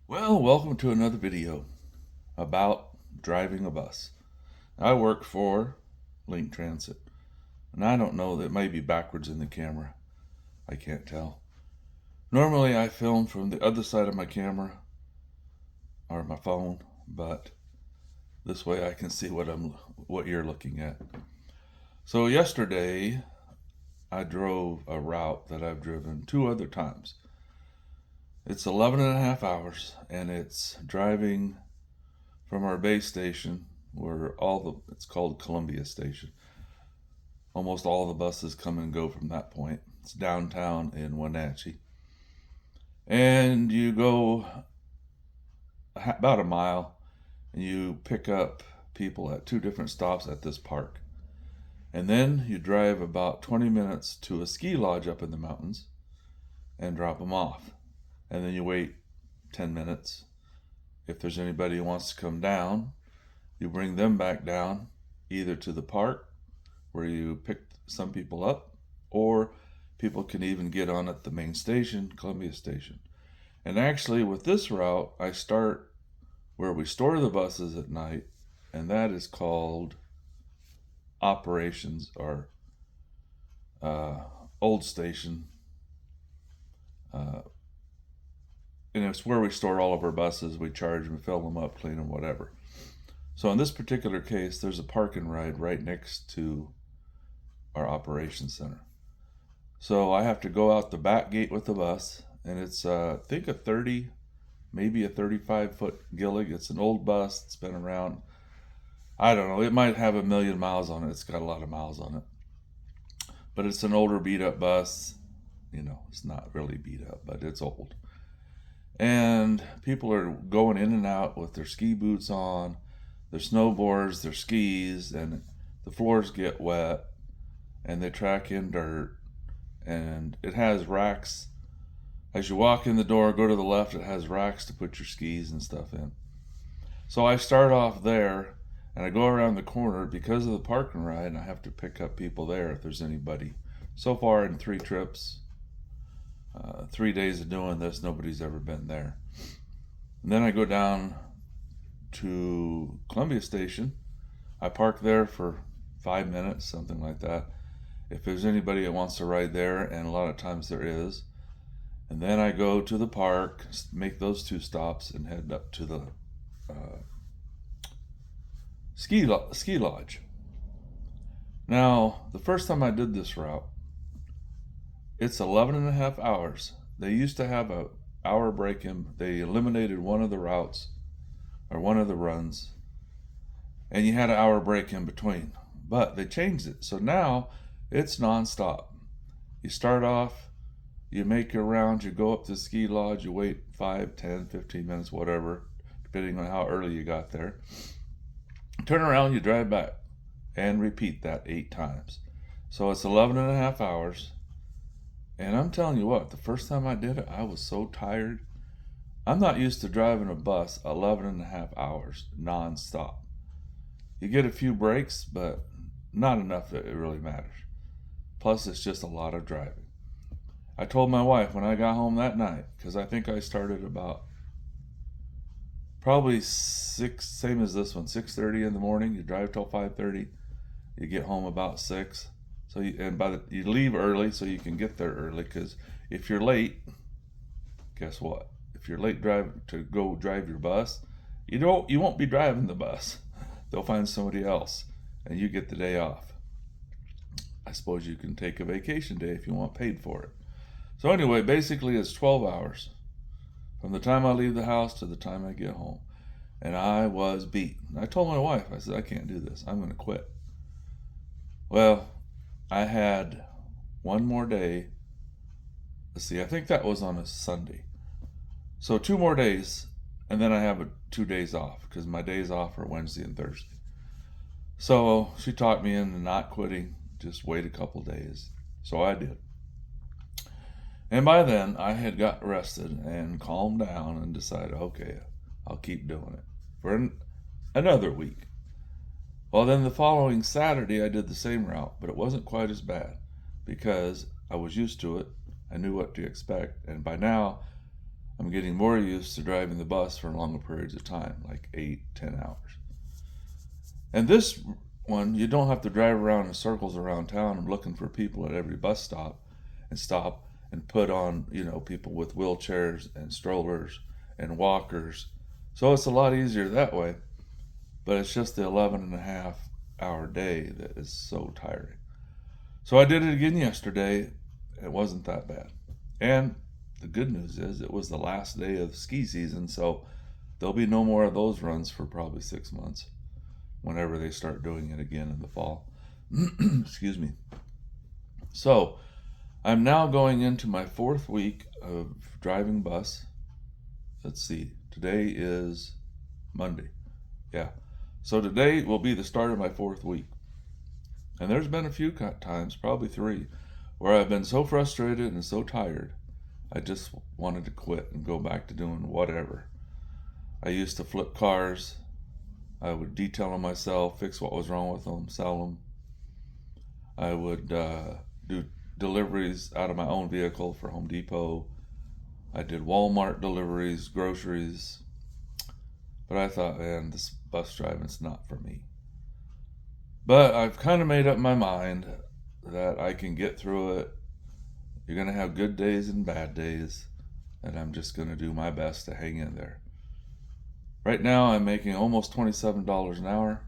Well, welcome to another video about driving a bus. I work for Link Transit, and I don't know, that may be backwards in the camera. I can't tell. Normally I film from the other side of my camera or my phone, but this way I can see what you're looking at. So yesterday I drove a route that I've driven two other times. It's 11 and a half hours, and it's driving from our base station where it's called Columbia Station. Almost all the buses come and go from that point. It's downtown in Wenatchee. And you go about a mile and you pick up people at two different stops at this park. And then you drive about 20 minutes to a ski lodge up in the mountains and drop them off. And then you wait 10 minutes. If there's anybody who wants to come down, you bring them back down either to the park where you picked some people up, or people can even get on at the main station, Columbia Station. And actually with this route, I start where we store the buses at night, and that is called operations, or old station. And it's where we store all of our buses. We charge them, fill them up, clean them, whatever. So in this particular case, there's a park and ride right next to our operations center. So I have to go out the back gate with the bus, and it's I think a 30, maybe a 35-foot Gillig. It's an old bus. It's been around, I don't know, it might have 1,000,000 miles on it. It's got a lot of miles on it. But it's an older beat up bus. It's not really beat up, but it's old. And people are going in and out with their ski boots on, their snowboards, their skis, and the floors get wet, and they track in dirt. And it has racks. As you walk in the door, go to the left, it has racks to put your skis and stuff in. So I start off there, and I go around the corner because of the park and ride, and I have to pick up people there if there's anybody. So far in 3 trips, 3 days of doing this, nobody's ever been there. And then I go down to Columbia Station. I park there for 5 minutes, something like that, if there's anybody that wants to ride there, and a lot of times there is. And then I go to the park, make those 2 stops, and head up to the ski lodge. Now, the first time I did this route, it's 11 and a half hours. They used to have an hour break in. They eliminated one of the routes, or one of the runs, and you had an hour break in between. But they changed it. So now it's nonstop. You start off, you make your rounds, you go up to the ski lodge, you wait 5, 10, 15 minutes, whatever, depending on how early you got there. Turn around, you drive back, and repeat that 8 times. So it's 11 and a half hours. And I'm telling you what, the first time I did it, I was so tired. I'm not used to driving a bus 11 and a half hours non-stop. You get a few breaks, but not enough that it really matters. Plus, it's just a lot of driving. I told my wife when I got home that night, because I think I started about probably 6, same as this one, 6:30 in the morning. You drive till 5:30. You get home about 6. So you leave early so you can get there early, because if you're late, guess what? If you're late to go drive your bus, you won't be driving the bus. They'll find somebody else, and you get the day off. I suppose you can take a vacation day if you want paid for it. So anyway, basically it's 12 hours from the time I leave the house to the time I get home. And I was beat. I told my wife, I said, I can't do this. I'm going to quit. Well, I had one more day. Let's see, I think that was on a Sunday. So 2 more days, and then I have 2 days off, because my days off are Wednesday and Thursday. So she talked me into not quitting, just wait a couple days. So I did. And by then, I had got rested and calmed down and decided, okay, I'll keep doing it for another week. Well, then the following Saturday, I did the same route, but it wasn't quite as bad because I was used to it. I knew what to expect, and by now I'm getting more used to driving the bus for longer periods of time, like 8-10 hours. And this one, you don't have to drive around in circles around town and looking for people at every bus stop and put on, people with wheelchairs and strollers and walkers. So it's a lot easier that way, but it's just the 11.5 hour day that is so tiring. So I did it again yesterday. It wasn't that bad. And the good news is it was the last day of ski season, so there'll be no more of those runs for probably 6 months whenever they start doing it again in the fall. Excuse me. So I'm now going into my 4th week of driving bus. Let's see, today is Monday. Yeah. So today will be the start of my 4th week. And there's been a few times, probably 3, where I've been so frustrated and so tired, I just wanted to quit and go back to doing whatever. I used to flip cars. I would detail them myself, fix what was wrong with them, sell them. I would do deliveries out of my own vehicle for Home Depot. I did Walmart deliveries, groceries. But I thought, man, this bus driving's not for me. But I've kind of made up my mind that I can get through it. You're going to have good days and bad days, and I'm just going to do my best to hang in there. Right now, I'm making almost $27 an hour.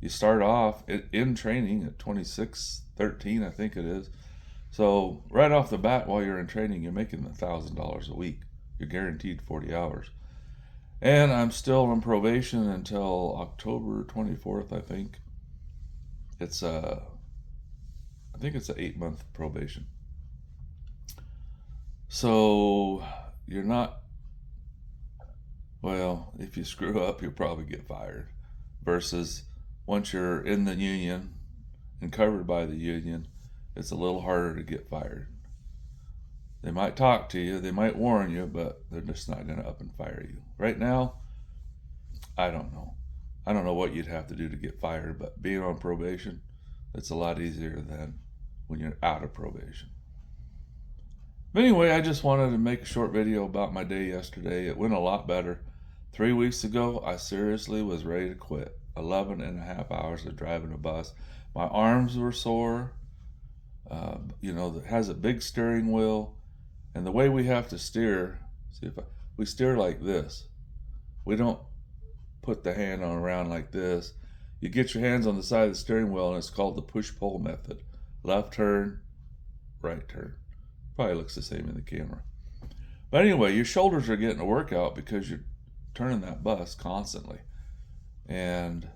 You start off in training at $26.13, I think it is. So right off the bat, while you're in training, you're making $1,000 a week. You're guaranteed 40 hours. And I'm still on probation until October 24th, I think. I think it's an 8-month probation. So you're not, well, if you screw up, you'll probably get fired. Versus once you're in the union and covered by the union, it's a little harder to get fired. They might talk to you, they might warn you, but they're just not going to up and fire you. Right now, I don't know. I don't know what you'd have to do to get fired, but being on probation, it's a lot easier than when you're out of probation. But anyway, I just wanted to make a short video about my day yesterday. It went a lot better. 3 weeks ago, I seriously was ready to quit. 11.5 hours of driving a bus. My arms were sore. It has a big steering wheel. And the way we have to steer, we steer like this. We don't put the hand on around like this. You get your hands on the side of the steering wheel, and it's called the push-pull method. Left turn, right turn. Probably looks the same in the camera. But anyway, your shoulders are getting a workout because you're turning that bus constantly. And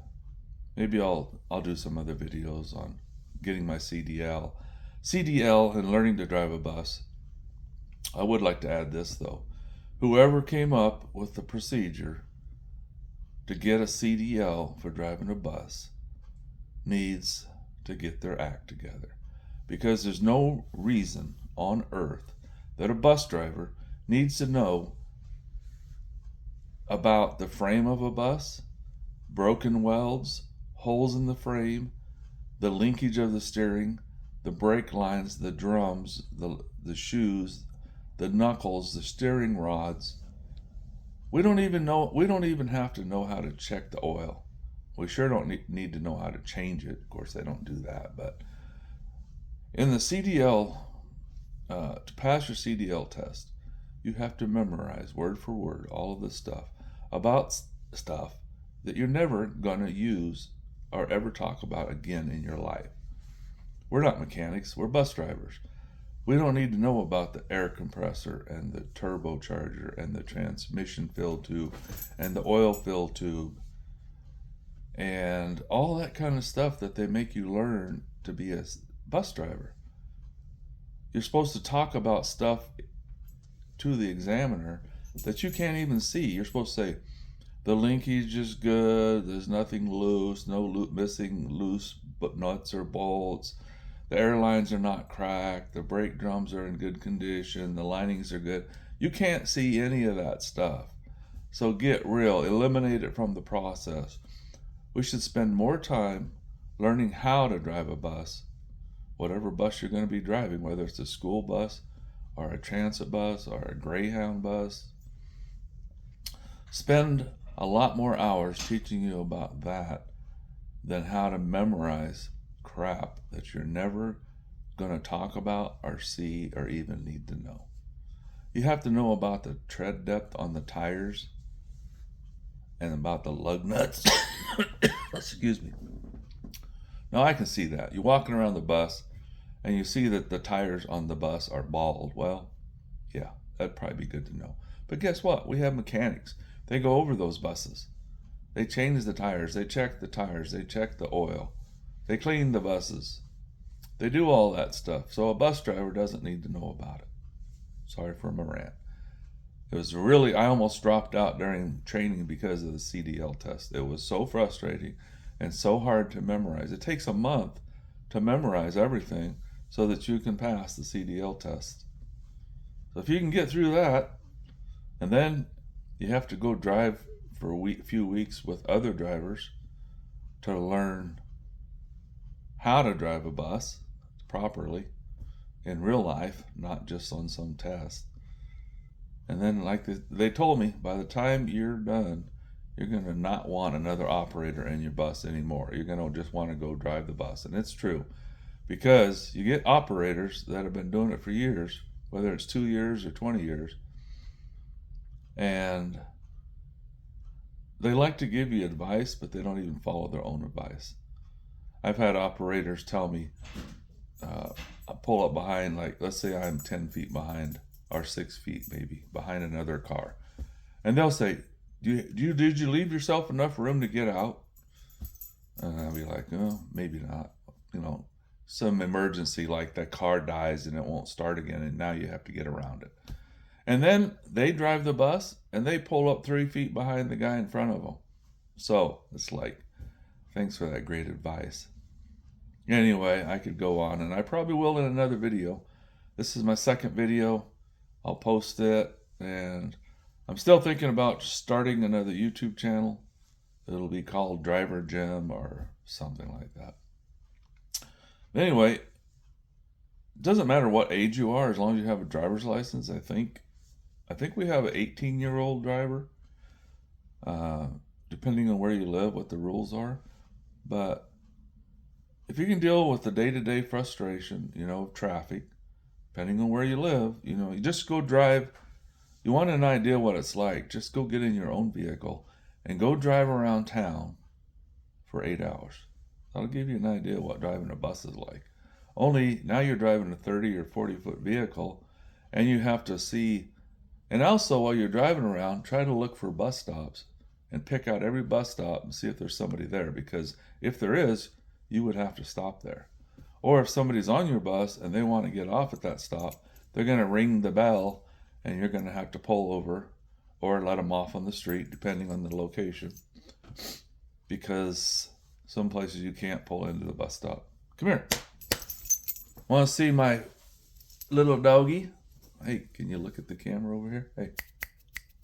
maybe I'll do some other videos on getting my CDL and learning to drive a bus. I would like to add this though. Whoever came up with the procedure to get a CDL for driving a bus needs to get their act together. Because there's no reason on earth that a bus driver needs to know about the frame of a bus, broken welds, holes in the frame, the linkage of the steering, the brake lines, the drums, the shoes, the knuckles, the steering rods. We don't even have to know how to check the oil. We sure don't need to know how to change it. Of course, they don't do that. But in the CDL, to pass your CDL test, you have to memorize word for word all of this stuff about stuff that you're never going to use or ever talk about again in your life. We're not mechanics, we're bus drivers. We don't need to know about the air compressor and the turbocharger and the transmission fill tube and the oil fill tube and all that kind of stuff that they make you learn to be a bus driver. You're supposed to talk about stuff to the examiner that you can't even see. You're supposed to say, the linkage is good, there's nothing loose, missing loose nuts or bolts. The airlines are not cracked, the brake drums are in good condition, the linings are good. You can't see any of that stuff. So get real, eliminate it from the process. We should spend more time learning how to drive a bus, whatever bus you're going to be driving, whether it's a school bus or a transit bus or a Greyhound bus spend a lot more hours teaching you about that than how to memorize crap that you're never going to talk about or see or even need to know. You have to know about the tread depth on the tires and about the lug nuts. Excuse me. Now I can see that. You're walking around the bus and you see that the tires on the bus are bald. Well, yeah, that'd probably be good to know. But guess what? We have mechanics. They go over those buses. They change the tires. They check the tires. They check the oil. They clean the buses. They do all that stuff. So a bus driver doesn't need to know about it. Sorry for my rant. It was really, I almost dropped out during training because of the CDL test. It was so frustrating and so hard to memorize. It takes a month to memorize everything so that you can pass the CDL test. So if you can get through that, and then you have to go drive for a few weeks with other drivers to learn how to drive a bus properly in real life, not just on some test. And then, like they told me, by the time you're done, you're going to not want another operator in your bus anymore. You're going to just want to go drive the bus. And it's true, because you get operators that have been doing it for years, whether it's 2 years or 20 years, and they like to give you advice, but they don't even follow their own advice. I've had operators tell me, I pull up behind, like, let's say I'm 10 feet behind, or 6 feet maybe, behind another car. And they'll say, did you leave yourself enough room to get out? And I'll be like, oh, maybe not. You know, some emergency, like that car dies and it won't start again, and now you have to get around it. And then they drive the bus and they pull up 3 feet behind the guy in front of them. So it's like, thanks for that great advice. Anyway, I could go on, and I probably will in another video. This is my second video. I'll post it, and I'm still thinking about starting another YouTube channel. It'll be called Driver Gym or something like that. Anyway, it doesn't matter what age you are as long as you have a driver's license. I think we have an 18-year-old driver, depending on where you live, what the rules are. But if you can deal with the day-to-day frustration, of traffic, depending on where you live, you just go drive. You want an idea what it's like, just go get in your own vehicle and go drive around town for 8 hours. That'll give you an idea what driving a bus is like. Only now you're driving a 30 or 40 foot vehicle, and you have to see, and also while you're driving around, try to look for bus stops and pick out every bus stop and see if there's somebody there, because if there is, you would have to stop there. Or if somebody's on your bus and they want to get off at that stop, they're going to ring the bell and you're going to have to pull over or let them off on the street, depending on the location, because some places you can't pull into the bus stop. Come here. Want to see my little doggy? Hey, can you look at the camera over here? Hey,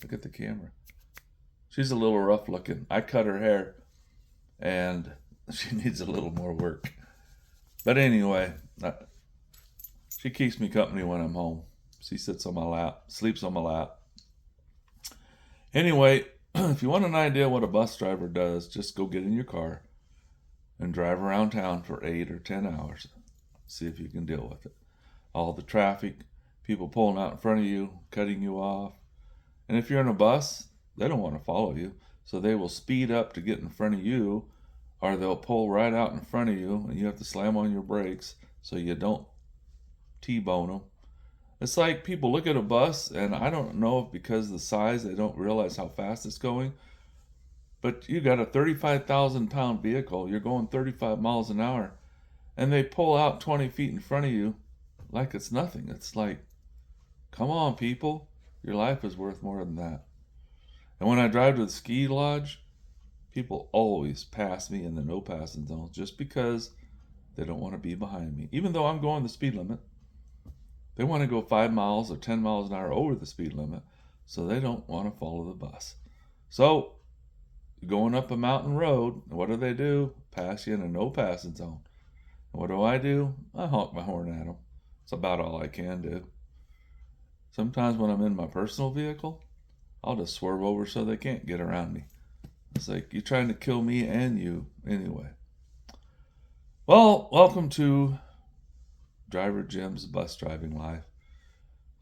look at the camera. She's a little rough looking. I cut her hair and she needs a little more work. But anyway, she keeps me company when I'm home. She sits on my lap, sleeps on my lap. Anyway, if you want an idea what a bus driver does, just go get in your car and drive around town for 8 or 10 hours. See if you can deal with it. All the traffic, people pulling out in front of you, cutting you off. And if you're in a bus, they don't want to follow you, so they will speed up to get in front of you, or they'll pull right out in front of you and you have to slam on your brakes so you don't T-bone them. It's like people look at a bus, and I don't know if because of the size they don't realize how fast it's going, but you got a 35,000 pound vehicle, you're going 35 miles an hour, and they pull out 20 feet in front of you like it's nothing. It's like, come on, people, your life is worth more than that. And when I drive to the ski lodge, people always pass me in the no passing zone just because they don't want to be behind me. Even though I'm going the speed limit, they want to go 5 miles or 10 miles an hour over the speed limit, so they don't want to follow the bus. So, going up a mountain road, what do? Pass you in a no passing zone. And what do? I honk my horn at them. It's about all I can do. Sometimes when I'm in my personal vehicle, I'll just swerve over so they can't get around me. It's like, you're trying to kill me and you anyway. Well, welcome to Driver Jim's Bus Driving Life.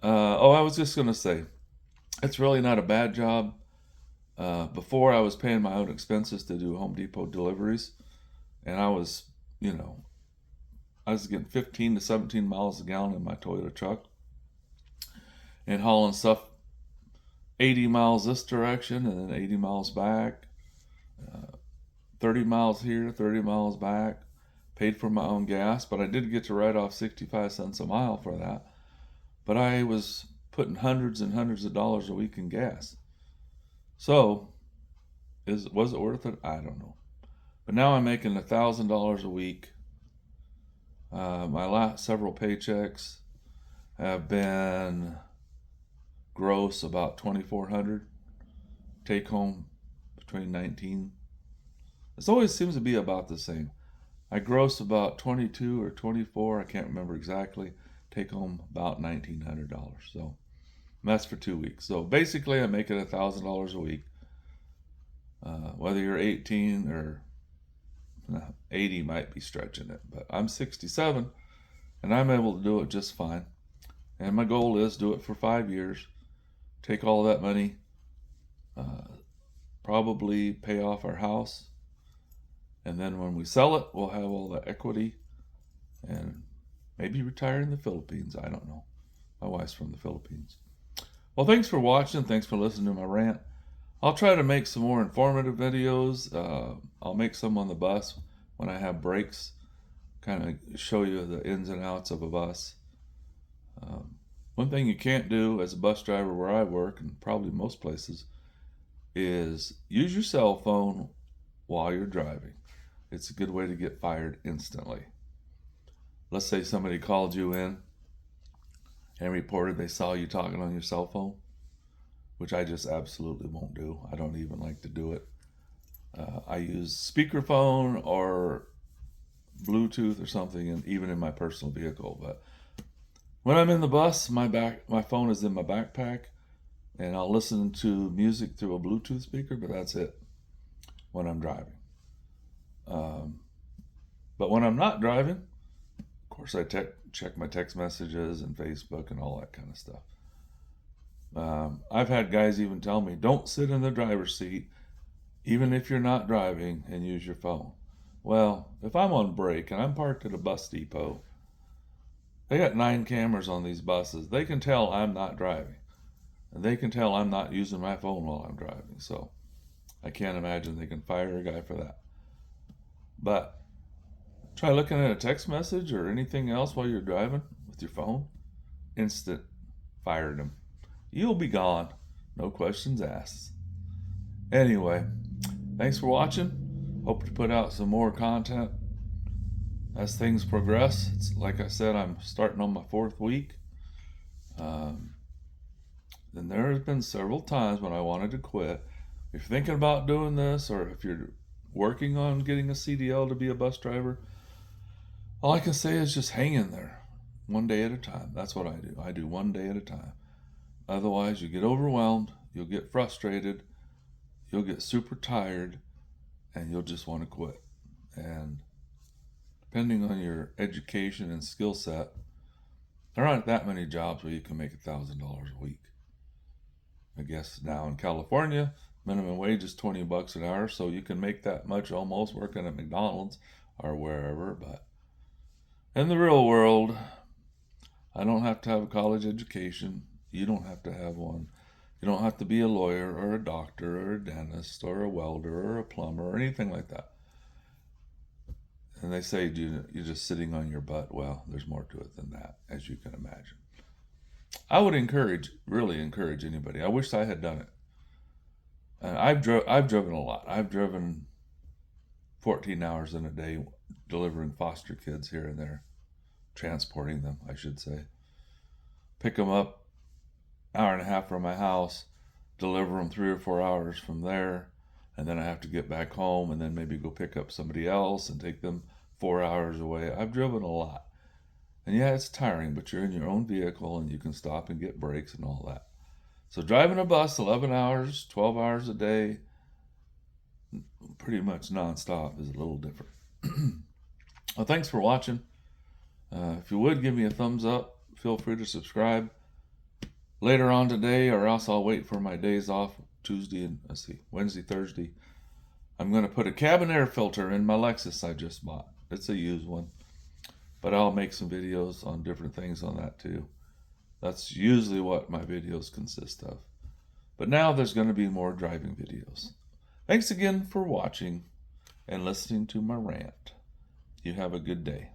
I was just going to say, it's really not a bad job. Before, I was paying my own expenses to do Home Depot deliveries, and I was getting 15 to 17 miles a gallon in my Toyota truck and hauling stuff 80 miles this direction and then 80 miles back, 30 miles here, 30 miles back. Paid for my own gas, but I did get to write off 65 cents a mile for that. But I was putting hundreds and hundreds of dollars a week in gas. So, was it worth it? I don't know. But now I'm making $1,000 a week. My last several paychecks have been gross about $2,400. Take home between 19. It always seems to be about the same. I gross about 22 or 24, I can't remember exactly. Take home about $1,900. So that's for 2 weeks. So basically, I'm making $1,000 a week. Whether you're 18 or 80 might be stretching it, but I'm 67 and I'm able to do it just fine. And my goal is do it for 5 years, take all that money, probably pay off our house. And then when we sell it, we'll have all the equity and maybe retire in the Philippines. I don't know. My wife's from the Philippines. Well, thanks for watching. Thanks for listening to my rant. I'll try to make some more informative videos. I'll make some on the bus when I have breaks, kind of show you the ins and outs of a bus. One thing you can't do as a bus driver where I work, and probably most places, is use your cell phone while you're driving. It's a good way to get fired instantly. Let's say somebody called you in and reported they saw you talking on your cell phone, which I just absolutely won't do. I don't even like to do it. I use speakerphone or Bluetooth or something, and even in my personal vehicle. But when I'm in the bus, my phone is in my backpack, and I'll listen to music through a Bluetooth speaker, but that's it when I'm driving. But when I'm not driving, of course, I check my text messages and Facebook and all that kind of stuff. I've had guys even tell me, don't sit in the driver's seat, even if you're not driving, and use your phone. Well, if I'm on break and I'm parked at a bus depot, they got 9 cameras on these buses. They can tell I'm not driving. And they can tell I'm not using my phone while I'm driving. So I can't imagine they can fire a guy for that. But try looking at a text message or anything else while you're driving with your phone. Instant fired him. You'll be gone. No questions asked. Anyway, thanks for watching. Hope to put out some more content as things progress. It's like I said, I'm starting on my 4th week. Then there has been several times when I wanted to quit. If you're thinking about doing this, or if you're working on getting a CDL to be a bus driver, all I can say is just hang in there, one day at a time. That's what I do. I do one day at a time. Otherwise, you get overwhelmed, you'll get frustrated, you'll get super tired, and you'll just want to quit. And depending on your education and skill set, there aren't that many jobs where you can make $1,000 a week. I guess now in California, minimum wage is $20 an hour, so you can make that much almost working at McDonald's or wherever. But in the real world, I don't have to have a college education. You don't have to have one. You don't have to be a lawyer or a doctor or a dentist or a welder or a plumber or anything like that. And they say you're just sitting on your butt. Well, there's more to it than that, as you can imagine. I would really encourage anybody. I wish I had done it. And I've driven a lot. I've driven 14 hours in a day delivering foster kids here and there. Transporting them, I should say. Pick them up, hour and a half from my house, deliver them 3 or 4 hours from there, and then I have to get back home and then maybe go pick up somebody else and take them 4 hours away. I've driven a lot. And yeah, it's tiring, but you're in your own vehicle and you can stop and get breaks and all that. So driving a bus 11 hours, 12 hours a day, pretty much nonstop, is a little different. Well, thanks for watching. If you would, give me a thumbs up. Feel free to subscribe later on today, or else I'll wait for my days off, Tuesday and Wednesday, Thursday. I'm going to put a cabin air filter in my Lexus I just bought. It's a used one, but I'll make some videos on different things on that too. That's usually what my videos consist of. But now there's going to be more driving videos. Thanks again for watching and listening to my rant. You have a good day.